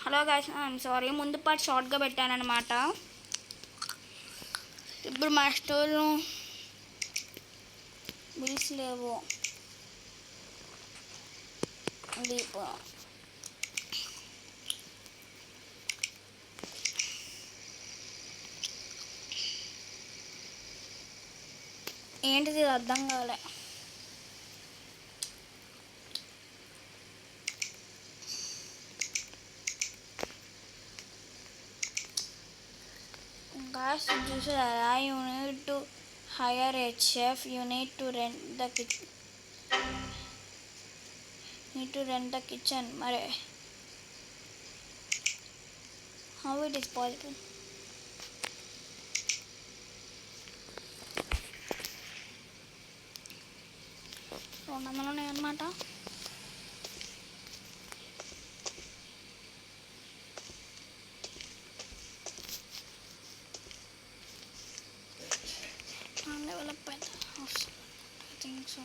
Hello guys, I'm sorry, ముందు part షార్ట్గా పెట్టానమాట. ఇప్పుడు మా స్టోర్లో బిల్స్ లేవు. ఏంటిది అర్థం కాలే. Guys, you need to hire a chef. You need to rent the kitchen. Mare, how it is possible? రెండొందలు అనమాట. Develop it. I think so.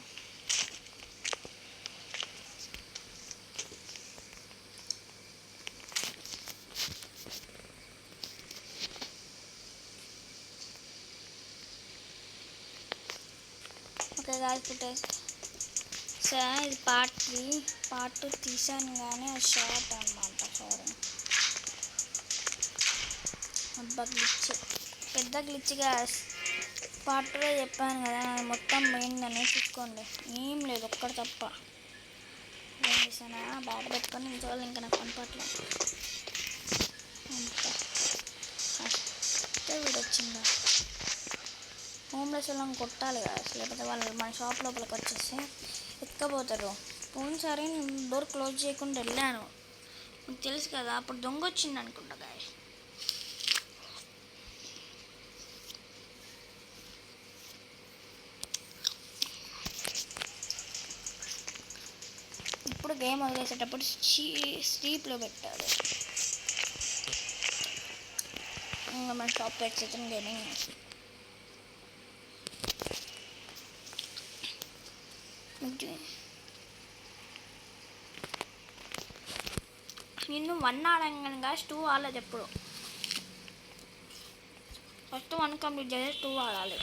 Okay guys, ఇది పార్ట్ 3. పార్ట్ 2 తీసాను కానీ అది షార్ట్ అనమాట. సారీ, అబ్బా గ్లిచ్, పెద్ద గ్లిచ్ గ్యాస్. పార్ట్ 2 చెప్పాను కదా, మొత్తం పోయిందని చూసుకోండి. ఏం లేదు, ఒక్కటి తప్ప. ఏం చేశానా, బ్యాట్ పెట్టుకొని ఇంకోళ్ళు ఇంకా నాకు కనపట్లేదు. అంత వీడు వచ్చిందా. హోమ్లెస్ వాళ్ళని కొట్టాలి కదా, లేకపోతే వాళ్ళు మన షాప్ లోపలికి వచ్చేసి ఎత్తుకపోతారు. పోయినసారి నేను డోర్ క్లోజ్ చేయకుండా వెళ్ళాను, మీకు తెలుసు కదా. అప్పుడు దొంగ వచ్చింది అనుకుంటా గాయ్. ఇప్పుడు గేమ్ వదిలేసేటప్పుడు స్లీప్లో పెట్టాలి. ఇంకా మన షాప్ వచ్చేది గేమింగ్. నిన్ను 1 ఆడంగా 2 ఆడలేదు ఎప్పుడు. ఫస్ట్ 1 కంప్లీట్ చేసి 2 ఆడాలి.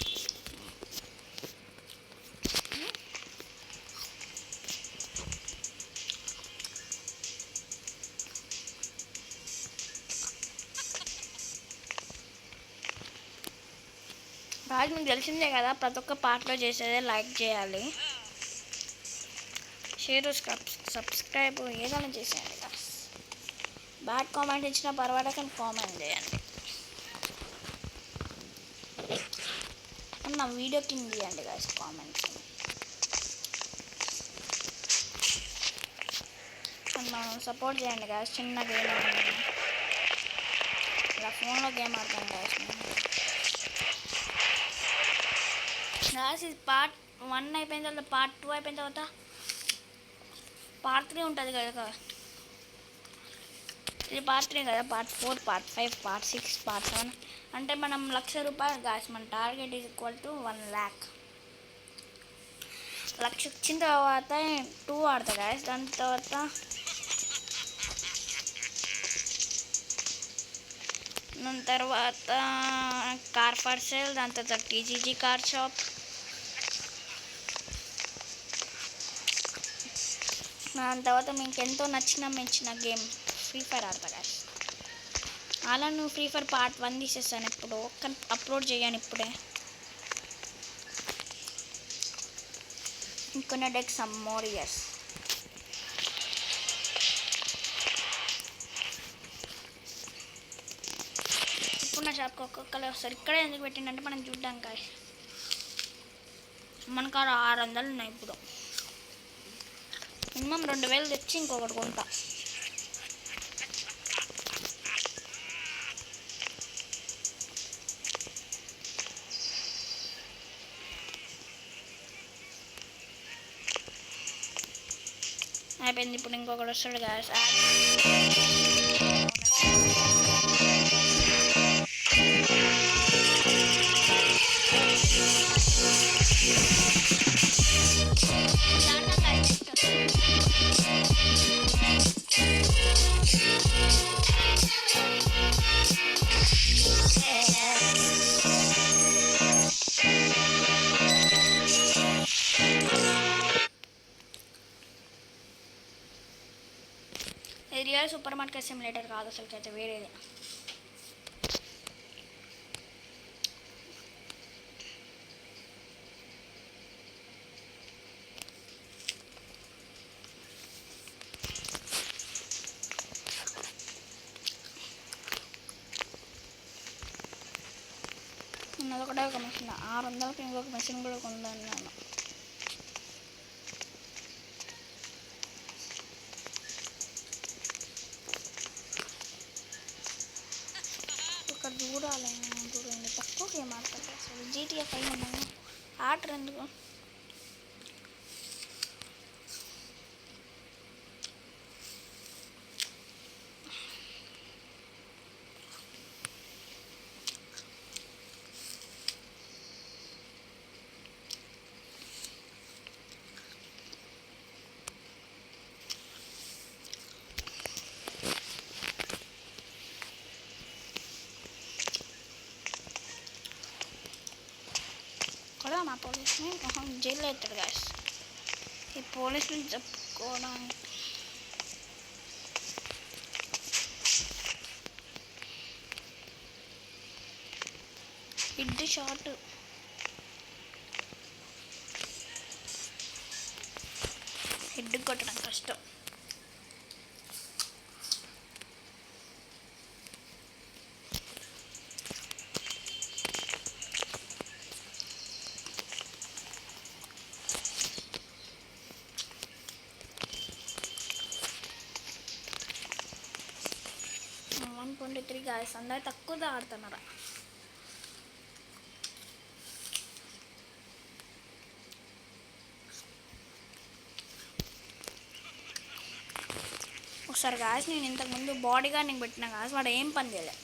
రాజు, మీకు తెలిసిందే కదా, ప్రతి ఒక్క పార్ట్లో చేసేదే లైక్ చేయాలి, షేర్, సబ్స్క్రైబ్ ఏదైనా చేసేయండి. బ్యాడ్ కామెంట్ ఇచ్చినా పర్వాలేదు కానీ కామెంట్ చేయండి. నా వీడియో కింద తీయండి గాయస్ కామెంట్స్. మనం సపోర్ట్ చేయండి గాయస్. చిన్న గేమ్ ఇలా ఫోన్లో గేమ్ ఆడతాం గాయస్. గాయస్, ఇది పార్ట్ 1 అయిపోయిన తర్వాత, పార్ట్ 2 అయిపోయిన తర్వాత పార్ట్ 3 ఉంటుంది కదా. ఇది పార్ట్ 3 కదా. పార్ట్ 4, పార్ట్ 5, పార్ట్ 6, పార్ట్ 7 అంటే మనం ₹1,00,000 గాయస్. మన టార్గెట్ ఈజ్ ఈక్వల్ టు 1,00,000. 1,00,000 వచ్చిన తర్వాత 2 ఆడతా గాయస్. దాని తర్వాత కార్ ఫర్ సేల్, దాని తర్వాత టీజీజీ కార్ షాప్, దాని తర్వాత మీకు ఎంతో మెచ్చిన గేమ్ ఫ్రీ ఫైర్ ఆడతా గాయస్. అలా నువ్వు ఫ్రీ ఫైర్ పార్ట్ 1 తీసేస్తాను ఇప్పుడు, అప్లోడ్ చేయను ఇప్పుడే. ఇంకొన్న డెక్ సమ్ మోర్ ఇయర్స్. ఇప్పుడు నా షాప్కి ఒక్కొక్కరు వస్తారు. ఇక్కడే ఎందుకు పెట్టిందంటే మనం చూడ్డాం గాయస్. మన కాడ 600 ఉన్నాయి. ఇప్పుడు మినిమం 2,000 తెచ్చి ఇంకొకటి కొంటా. అయిపోయింది. ఇప్పుడు ఇంకొకటి వస్తాడు గాయస్. ఇది రియల్ సూపర్ మార్కెట్ సిమ్యులేటర్ కాదు అసలుకి, అయితే వేరేది. అదొకటే ఒక మిషన్, 600కి ఇంకొక మిషన్ కూడా కొందన్నాను. ఇక్కడ చూడాలి, చూడండి తక్కువ గేమ్ ఆడతారు అసలు. జీటీఎఫ్ అయి ఉన్నాను ఆర్డర్ ఎందుకు. కూడా మా పోలీస్ని జైల్లో ఎత్తాడు గాయస్. ఈ పోలీసుని చెప్పుకోవడానికి హెడ్ షాట్, హెడ్ కొట్టడం కష్టం. $123 గాయస్. అందరు తక్కువ ఆడుతున్నారా. ఒకసారి గాయస్ నేను ఇంతకుముందు బాడీ గార్డ్ని పెట్టిన గాయస్, వాడు ఏం పని చేయలే.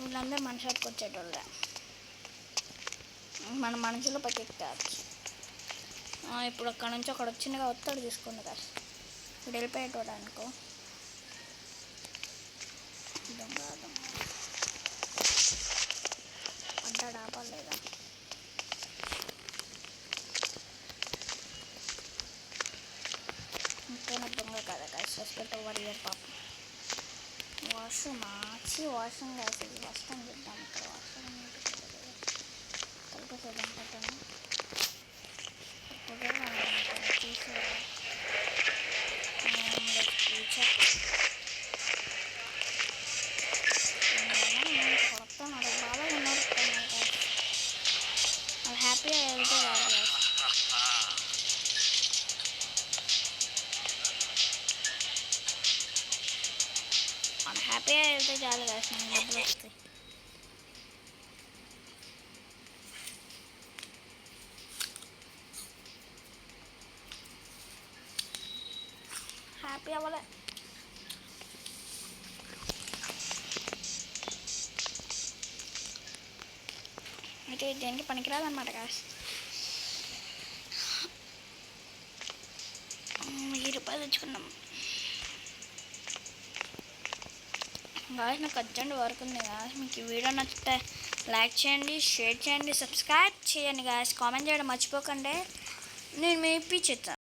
వీళ్ళందరూ మన షాప్కి వచ్చేటోళ్ళే, మన మనుషులు పైకెక్కారు. ఇప్పుడు అక్కడ నుంచి అక్కడ వచ్చిందిగా ఒత్తిడి తీసుకోండి గాయస్. ఇప్పుడు వెళ్ళిపోయేటోడు అనుకో. దొంగ దొంగ అంటాడు, ఆపలేదా. ఇంకైనా దొంగ కదా గాయస్, రెస్పెక్ట్ ఓవర్ ఇయర్ పాప. వాష్రూమ్ వాష్రూమ్ గాయస్, ఇది వాష్రూమ్ చూద్దాం. ఇక్కడ వాష్రూమ్ తలుపు చూద్దాం పెట్టాను. హ్యాపీగా వెళ్తే కాదు, హ్యాపీగా వెళ్తే చాలు కాదు, డబ్బులు వస్తాయి. హ్యాపీ అవ్వలే. అయితే దేనికి పనికిరాదన్నమాట గాయస్. ₹10 తెచ్చుకున్నాం గాయస్. నాకు అర్జెంట్ వర్క్ ఉంది గాయస్. మీకు ఈ వీడియో నచ్చితే లైక్ చేయండి, షేర్ చేయండి, సబ్స్క్రైబ్ చేయండి గాయస్. కామెంట్ చేయడం మర్చిపోకండి. నేను మీ ఇప్పించేస్తాను.